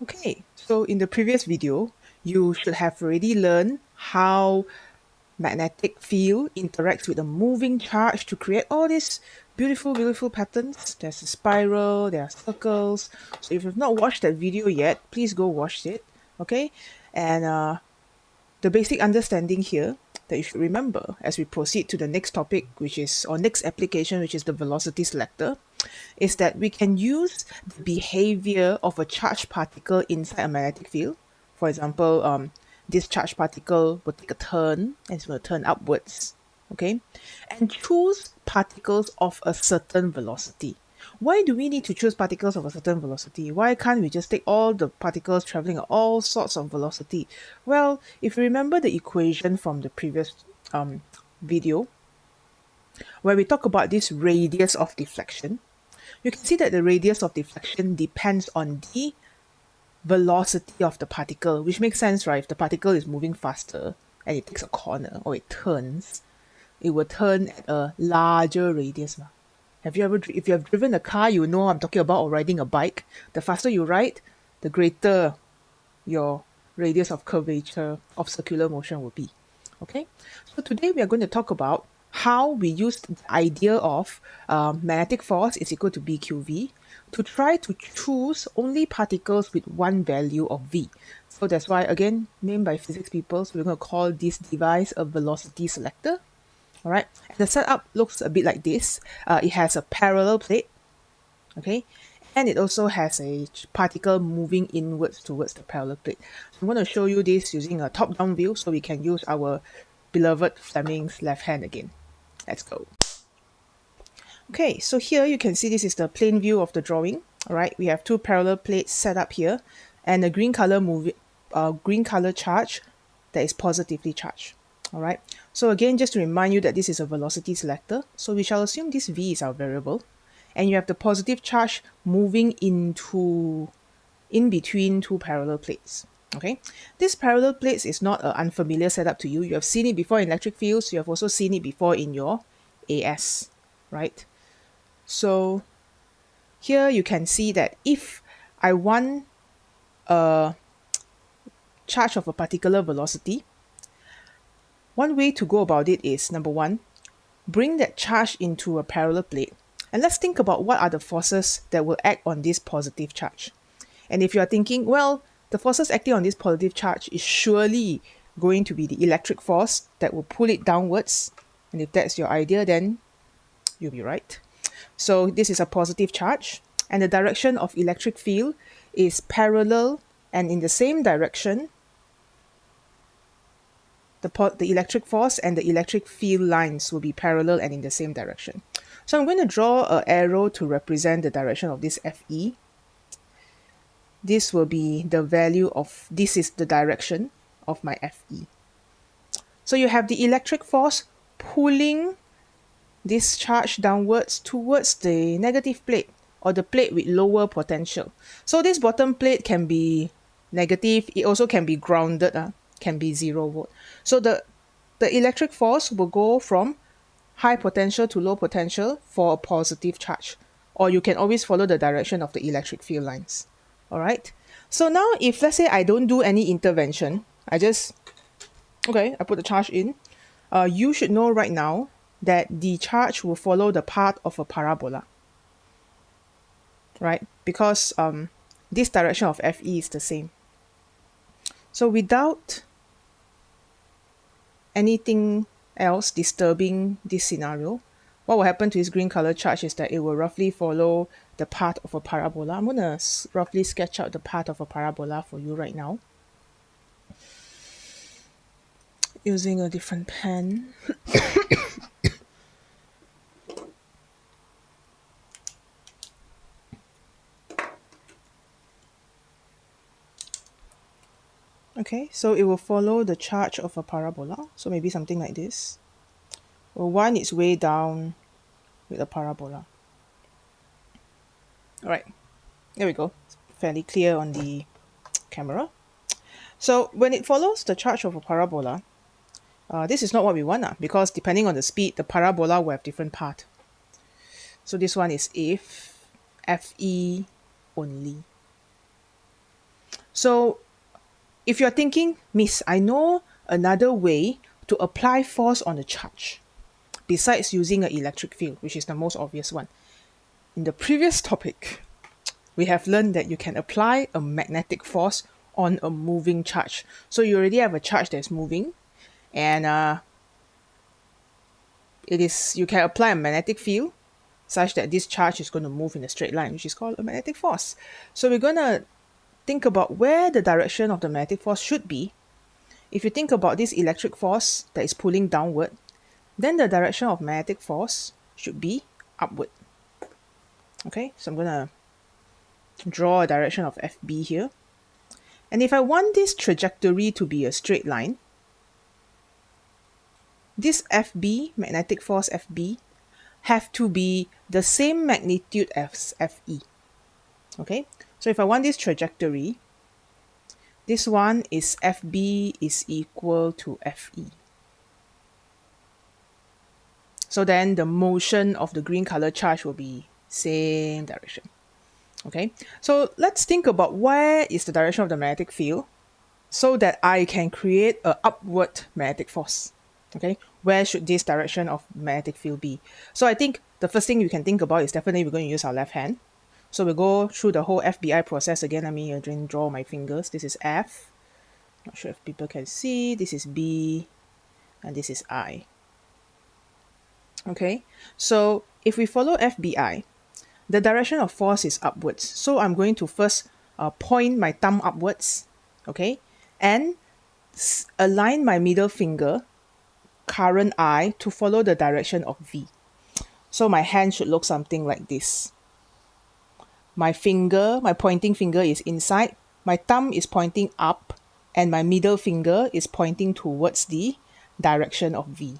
Okay, so in the previous video, you should have already learned how magnetic field interacts with a moving charge to create all these beautiful patterns. There's a spiral, there are circles. So if you've not watched that video yet, please go watch it. Okay, and the basic understanding here that you should remember as we proceed to the next topic, which is, or next application, which is the velocity selector, is that we can use the behavior of a charged particle inside a magnetic field. For example, this charged particle will take a turn and it's going to turn upwards, okay? And choose particles of a certain velocity. Why do we need to choose particles of a certain velocity? Why can't we just take all the particles traveling at all sorts of velocity? Well, if you remember the equation from the previous video, where we talk about this radius of deflection, you can see that the radius of deflection depends on the velocity of the particle, which makes sense, right? If the particle is moving faster and it takes a corner or it turns, it will turn at a larger radius. Have you ever, if you have driven a car, you know I'm talking about, or riding a bike. The faster you ride, the greater your radius of curvature of circular motion will be. Okay, so today we are going to talk about how we used the idea of magnetic force is equal to BQV to try to choose only particles with one value of V. So that's why, again, named by physics people, so we're going to call this device a velocity selector. All right, and the setup looks a bit like this. It has a parallel plate, okay, and it also has a particle moving inwards towards the parallel plate. So I'm going to show you this using a top-down view so we can use our beloved Fleming's left hand again. Let's go. Okay, so here you can see this is the plain view of the drawing. All right, we have two parallel plates set up here and a green color charge that is positively charged. All right, so again, just to remind you that this is a velocity selector, so we shall assume this V is our variable, and you have the positive charge moving in between two parallel plates. Okay, this parallel plates is not an unfamiliar setup to you. You have seen it before in electric fields. You have also seen it before in your AS, right? So here you can see that if I want a charge of a particular velocity, one way to go about it is, number one, bring that charge into a parallel plate. And let's think about what are the forces that will act on this positive charge. And if you are thinking, well, the forces acting on this positive charge is surely going to be the electric force that will pull it downwards. And if that's your idea, then you'll be right. So this is a positive charge, and the direction of electric field is parallel and in the same direction. The electric force and the electric field lines will be parallel and in the same direction. So I'm going to draw an arrow to represent the direction of this FE. This will be the value of, this is the direction of my FE. So you have the electric force pulling this charge downwards towards the negative plate, or the plate with lower potential. So this bottom plate can be negative, it also can be grounded, can be 0 volt. So the electric force will go from high potential to low potential for a positive charge, or you can always follow the direction of the electric field lines. All right, so now if let's say I don't do any intervention, I put the charge in, you should know right now that the charge will follow the path of a parabola, right? Because this direction of FE is the same. So without anything else disturbing this scenario, what will happen to this green color charge is that it will roughly follow the path of a parabola. I'm going to roughly sketch out the path of a parabola for you right now using a different pen. Okay, so it will follow the charge of a parabola. So maybe something like this. Will wind its way down with a parabola. All right, there we go. It's fairly clear on the camera. So when it follows the charge of a parabola, this is not what we want, because depending on the speed, the parabola will have different path. So this one is if FE only. So if you're thinking, Miss, I know another way to apply force on a charge besides using an electric field, which is the most obvious one. In the previous topic, we have learned that you can apply a magnetic force on a moving charge. So you already have a charge that's moving, and you can apply a magnetic field such that this charge is going to move in a straight line, which is called a magnetic force. So we're going to think about where the direction of the magnetic force should be. If you think about this electric force that is pulling downward, then the direction of magnetic force should be upward. Okay, so I'm going to draw a direction of FB here. And if I want this trajectory to be a straight line, this FB, magnetic force FB, have to be the same magnitude as FE. Okay, so if I want this trajectory, this one is FB is equal to FE. So then the motion of the green color charge will be same direction. Okay, so let's think about where is the direction of the magnetic field so that I can create an upward magnetic force. Okay, where should this direction of magnetic field be? So I think the first thing you can think about is definitely we're going to use our left hand. So we'll go through the whole FBI process again. Let me draw my fingers. This is F. Not sure if people can see. This is B. And this is I. Okay, so if we follow FBI, the direction of force is upwards. So I'm going to first point my thumb upwards. Okay, and align my middle finger, current I, to follow the direction of V. So my hand should look something like this. My pointing finger is inside, my thumb is pointing up, and my middle finger is pointing towards the direction of V.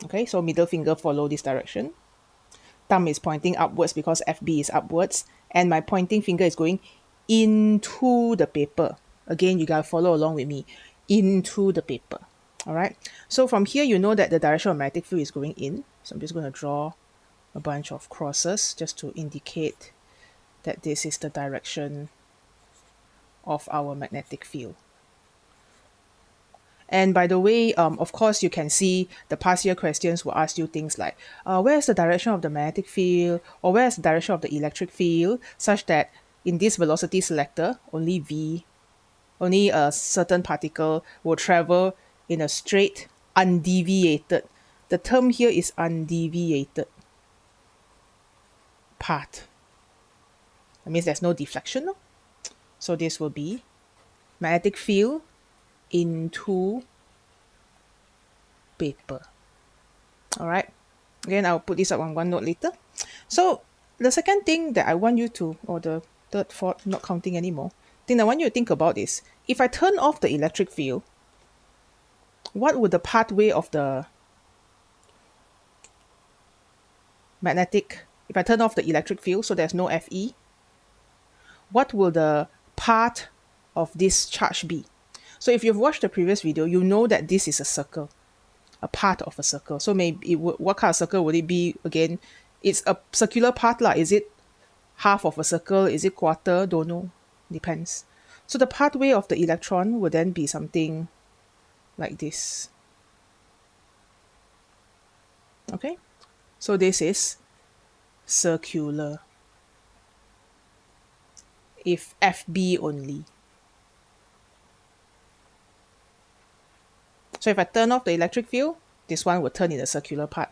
Okay, so middle finger follow this direction. Thumb is pointing upwards because FB is upwards, and my pointing finger is going into the paper. Again, you gotta follow along with me. Into the paper. All right. So from here, you know that the direction of magnetic field is going in. So I'm just going to draw a bunch of crosses just to indicate that this is the direction of our magnetic field. And by the way, of course, you can see the past year questions will ask you things like, where's the direction of the magnetic field, or where's the direction of the electric field, such that in this velocity selector, only a certain particle will travel in a straight, undeviated. The term here is undeviated path. That means there's no deflection. No? So this will be magnetic field into paper. All right. Again, I'll put this up on OneNote later. So the second thing that I want you to, or the third, fourth, not counting anymore, thing I want you to think about is, if I turn off the electric field, what would the pathway of the if I turn off the electric field, so there's no FE, what will the path of this charge be? So if you've watched the previous video, you know that this is a circle, a part of a circle. So maybe what kind of circle would it be again? It's a circular path lah. Is it half of a circle? Is it quarter? Don't know. Depends. So the pathway of the electron would then be something like this. Okay, so this is circular. If FB only. So if I turn off the electric field, this one will turn in a circular part.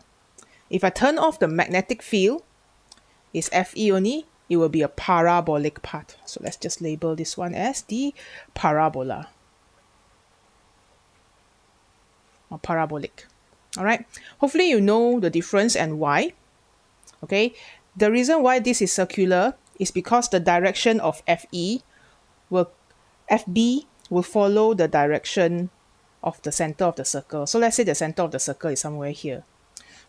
If I turn off the magnetic field, it's FE only, it will be a parabolic part. So let's just label this one as the parabola. Or parabolic. All right. Hopefully you know the difference and why. Okay. The reason why this is circular is because the direction of FB will follow the direction of the center of the circle. So let's say the center of the circle is somewhere here.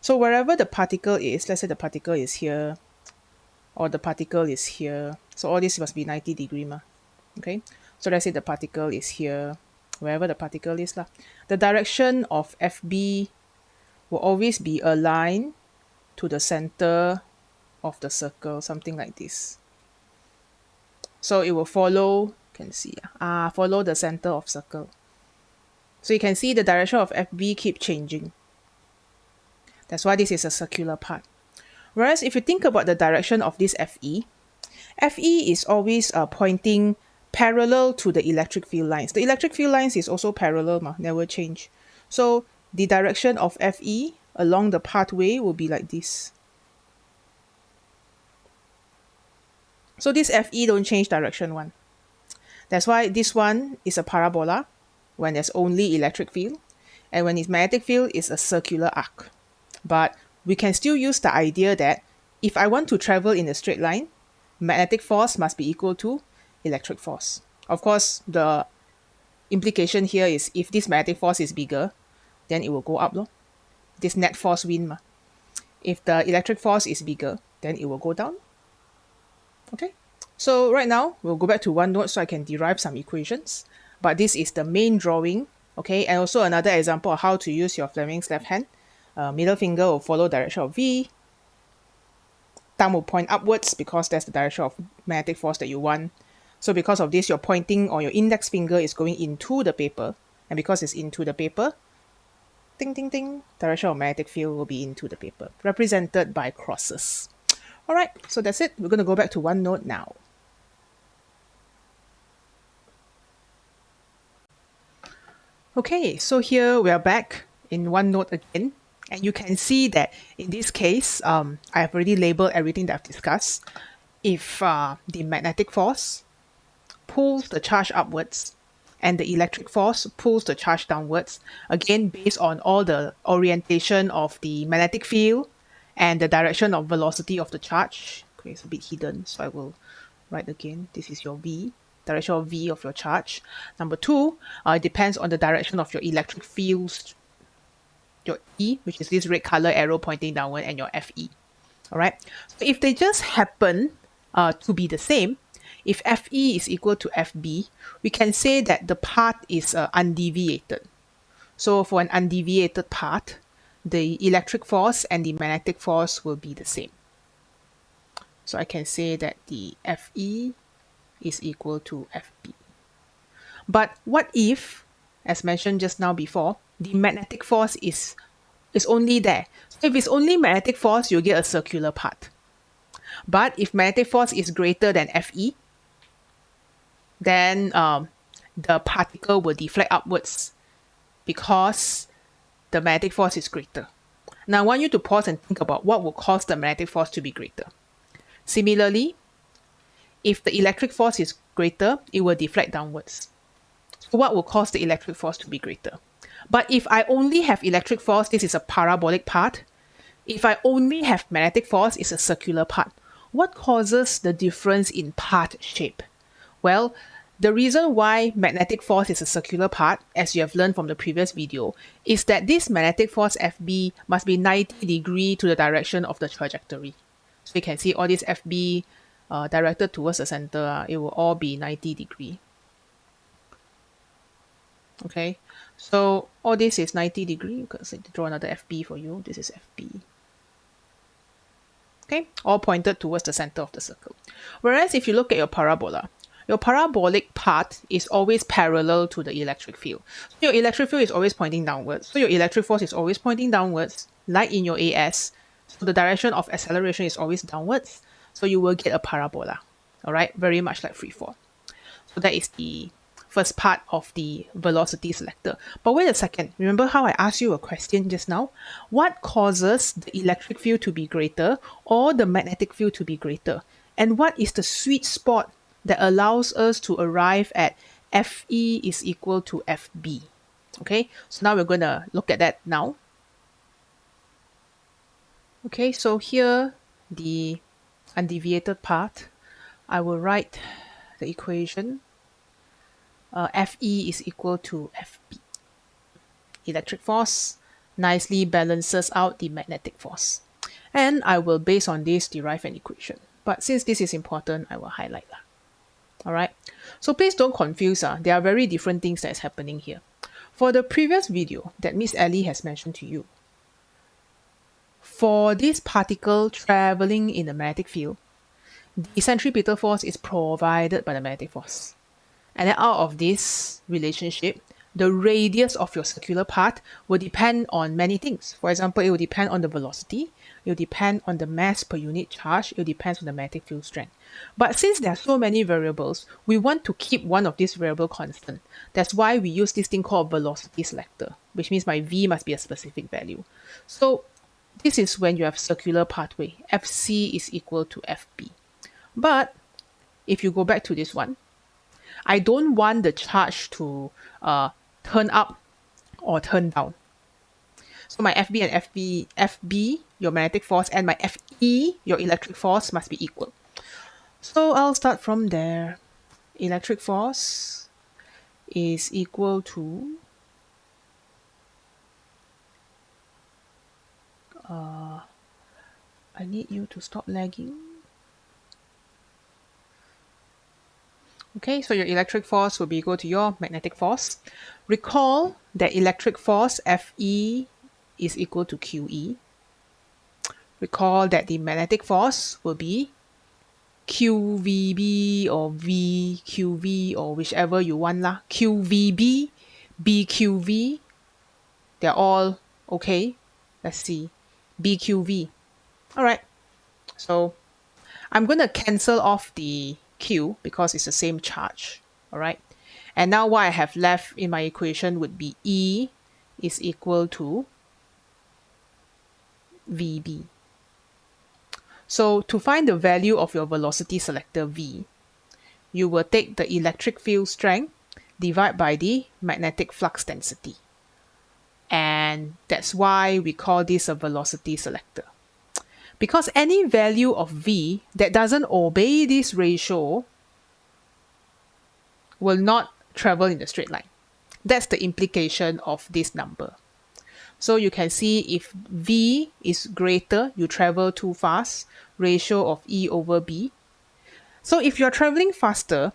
So wherever the particle is, let's say the particle is here, or the particle is here. So all this must be 90 degree. Okay. So let's say the particle is here, wherever the particle is. The direction of FB will always be aligned to the center of the circle, something like this. So it will follow can see. Follow the center of circle. So you can see the direction of FB keep changing. That's why this is a circular path. Whereas if you think about the direction of this FE is always pointing parallel to the electric field lines. The electric field lines is also parallel, never change. So the direction of FE along the pathway will be like this. So this FE don't change direction one. That's why this one is a parabola when there's only electric field, and when it's magnetic field, it's a circular arc. But we can still use the idea that if I want to travel in a straight line, magnetic force must be equal to electric force. Of course, the implication here is if this magnetic force is bigger, then it will go up. This net force wind. If the electric force is bigger, then it will go down. Okay, so right now we'll go back to OneNote so I can derive some equations. But this is the main drawing. Okay, and also another example of how to use your Fleming's left hand. Middle finger will follow direction of V. Thumb will point upwards because that's the direction of magnetic force that you want. So because of this, your pointing or your index finger is going into the paper. And because it's into the paper, ding, ding, ding, direction of magnetic field will be into the paper, represented by crosses. All right, so that's it. We're going to go back to OneNote now. Okay, so here we are back in OneNote again. And you can see that in this case, I have already labeled everything that I've discussed. If the magnetic force pulls the charge upwards and the electric force pulls the charge downwards, again, based on all the orientation of the magnetic field and the direction of velocity of the charge. Okay, it's a bit hidden, so I will write again. This is your V, direction of V of your charge. Number two, it depends on the direction of your electric field, your E, which is this red color arrow pointing downward, and your FE. All right. So if they just happen to be the same, if FE is equal to FB, we can say that the path is undeviated. So for an undeviated path, the electric force and the magnetic force will be the same. So I can say that the FE is equal to FB. But what if, as mentioned just now before, the magnetic force is only there? So if it's only magnetic force, you'll get a circular path. But if magnetic force is greater than FE, then the particle will deflect upwards because the magnetic force is greater. Now I want you to pause and think about what will cause the magnetic force to be greater. Similarly, if the electric force is greater, it will deflect downwards. So what will cause the electric force to be greater? But if I only have electric force, this is a parabolic path. If I only have magnetic force, it's a circular path. What causes the difference in path shape? Well, the reason why magnetic force is a circular path, as you have learned from the previous video, is that this magnetic force FB must be 90 degrees to the direction of the trajectory. So you can see all this FB directed towards the center, it will all be 90 degrees. Okay, so all this is 90 degrees. You can draw another FB for you. This is FB. Okay, all pointed towards the center of the circle. Whereas if you look at your parabola, your parabolic path is always parallel to the electric field. So your electric field is always pointing downwards. So your electric force is always pointing downwards, like in your AS. So the direction of acceleration is always downwards. So you will get a parabola. All right, very much like freefall. So that is the first part of the velocity selector. But wait a second, remember how I asked you a question just now? What causes the electric field to be greater or the magnetic field to be greater? And what is the sweet spot that allows us to arrive at FE is equal to FB? Okay, so now we're going to look at that now. Okay, so here, the undeviated path, I will write the equation. FE is equal to FB. Electric force nicely balances out the magnetic force. And I will, based on this, derive an equation. But since this is important, I will highlight that. All right. So please don't confuse. There are very different things that's happening here. For the previous video that Miss Ellie has mentioned to you, for this particle traveling in the magnetic field, the centripetal force is provided by the magnetic force. And then out of this relationship, the radius of your circular path will depend on many things. For example, it will depend on the velocity, it will depend on the mass per unit charge, it will depend on the magnetic field strength. But since there are so many variables, we want to keep one of these variables constant. That's why we use this thing called velocity selector, which means my V must be a specific value. So this is when you have circular pathway. FC is equal to FB. But if you go back to this one, I don't want the charge to turn up or turn down. So my FB and FB, your magnetic force, and my FE, your electric force, must be equal. So I'll start from there. Electric force is equal to I need you to stop lagging. Okay, so your electric force will be equal to your magnetic force. Recall that electric force Fe is equal to QE. Recall that the magnetic force will be QVB or VQV or whichever you want lah. QVB, BQV, they're all okay. Let's see. BQV. All right. So I'm going to cancel off the Q because it's the same charge. All right. And now what I have left in my equation would be E is equal to VB. So to find the value of your velocity selector V, you will take the electric field strength divided by the magnetic flux density. And that's why we call this a velocity selector. Because any value of V that doesn't obey this ratio will not travel in a straight line. That's the implication of this number. So you can see if V is greater, you travel too fast, ratio of E over B. So if you're traveling faster,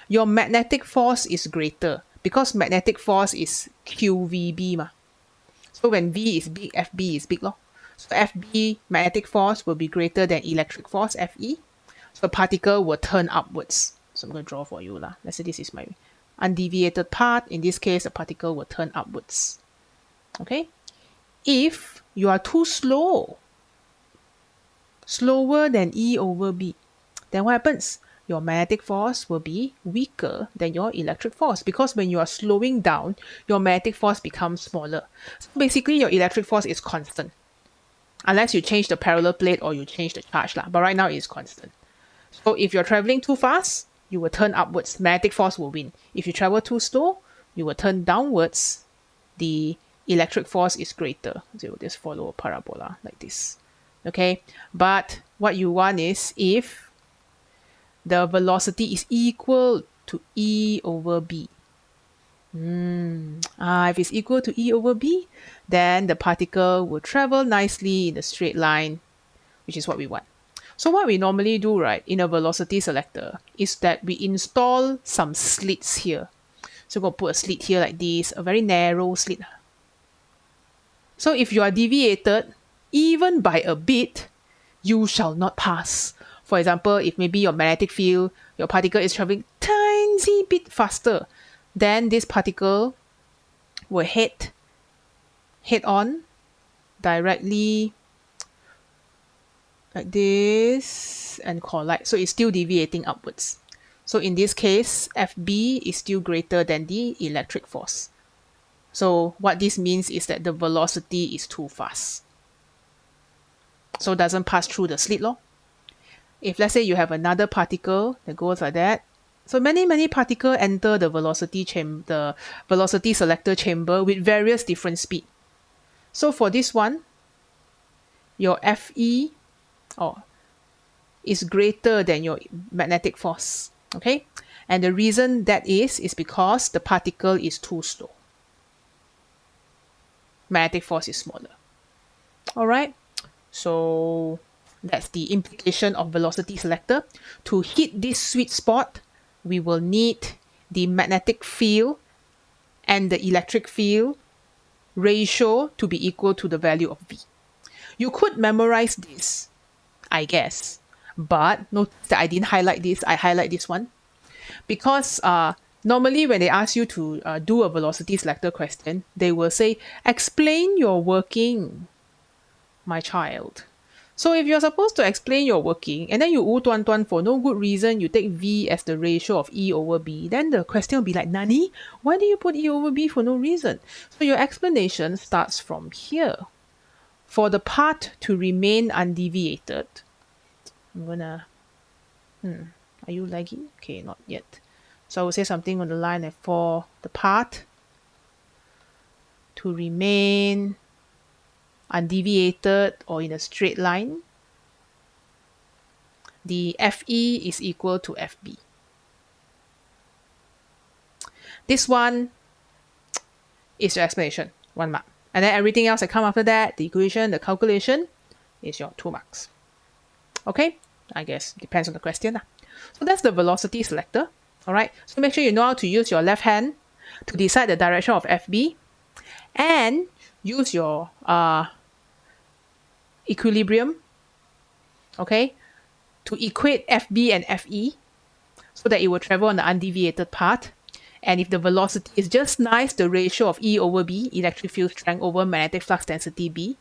your magnetic force is greater because magnetic force is QVB ma. So when V is big, FB is big lor. So FB magnetic force will be greater than electric force FE. So the particle will turn upwards. So I'm going to draw for you lah. Let's say this is my undeviated path. In this case, the particle will turn upwards. Okay. If you are too slow, slower than E over B, then what happens? Your magnetic force will be weaker than your electric force because when you are slowing down, your magnetic force becomes smaller. So basically, your electric force is constant. Unless you change the parallel plate or you change the charge lah. But right now, it's constant. So if you're traveling too fast, you will turn upwards. Magnetic force will win. If you travel too slow, you will turn downwards. The electric force is greater. So you'll just follow a parabola like this. Okay, but what you want is if the velocity is equal to E over B. If it's equal to E over B, then the particle will travel nicely in a straight line, which is what we want. So what we normally do, right, in a velocity selector is that we install some slits here. So we're going to put a slit here like this, a very narrow slit. So if you are deviated, even by a bit, you shall not pass. For example, if maybe your magnetic field, your particle is traveling tiny bit faster, then this particle will head on directly like this and collide. So it's still deviating upwards. So in this case, FB is still greater than the electric force. So what this means is that the velocity is too fast. So it doesn't pass through the slit law. If let's say you have another particle that goes like that, so many particles enter the velocity selector chamber with various different speed. So for this one, your Fe is greater than your magnetic force. Okay, and the reason that is because the particle is too slow. Magnetic force is smaller. All right, so that's the implication of velocity selector. To hit this sweet spot, we will need the magnetic field and the electric field ratio to be equal to the value of V. You could memorize this, I guess, but notice that I didn't highlight this. I highlight this one Because normally when they ask you to do a velocity selector question, they will say, explain your working, my child. So if you're supposed to explain your working and then you tuan for no good reason, you take V as the ratio of E over B, then the question will be like, Nani? Why do you put E over B for no reason? So your explanation starts from here. For the part to remain undeviated, I'm gonna, are you lagging? Okay, not yet. So I will say something on the line of for the part to remain undeviated or in a straight line, the FE is equal to FB. This one is your explanation, 1 mark. And then everything else that come after that, the equation, the calculation, is your 2 marks. Okay? I guess depends on the question. So that's the velocity selector. All right? So make sure you know how to use your left hand to decide the direction of FB and use your equilibrium, okay, to equate FB and FE so that it will travel on the undeviated part. And if the velocity is just nice, the ratio of E over B, electric field strength over magnetic flux density B,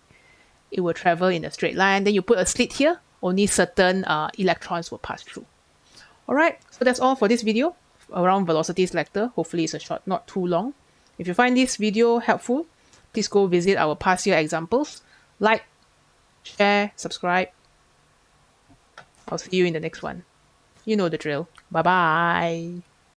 it will travel in a straight line. Then you put a slit here, only certain electrons will pass through. All right, so that's all for this video around velocity selector. Hopefully it's a short, not too long. If you find this video helpful, please go visit our past year examples. Like, share, subscribe. I'll see you in the next one. You know the drill. Bye-bye.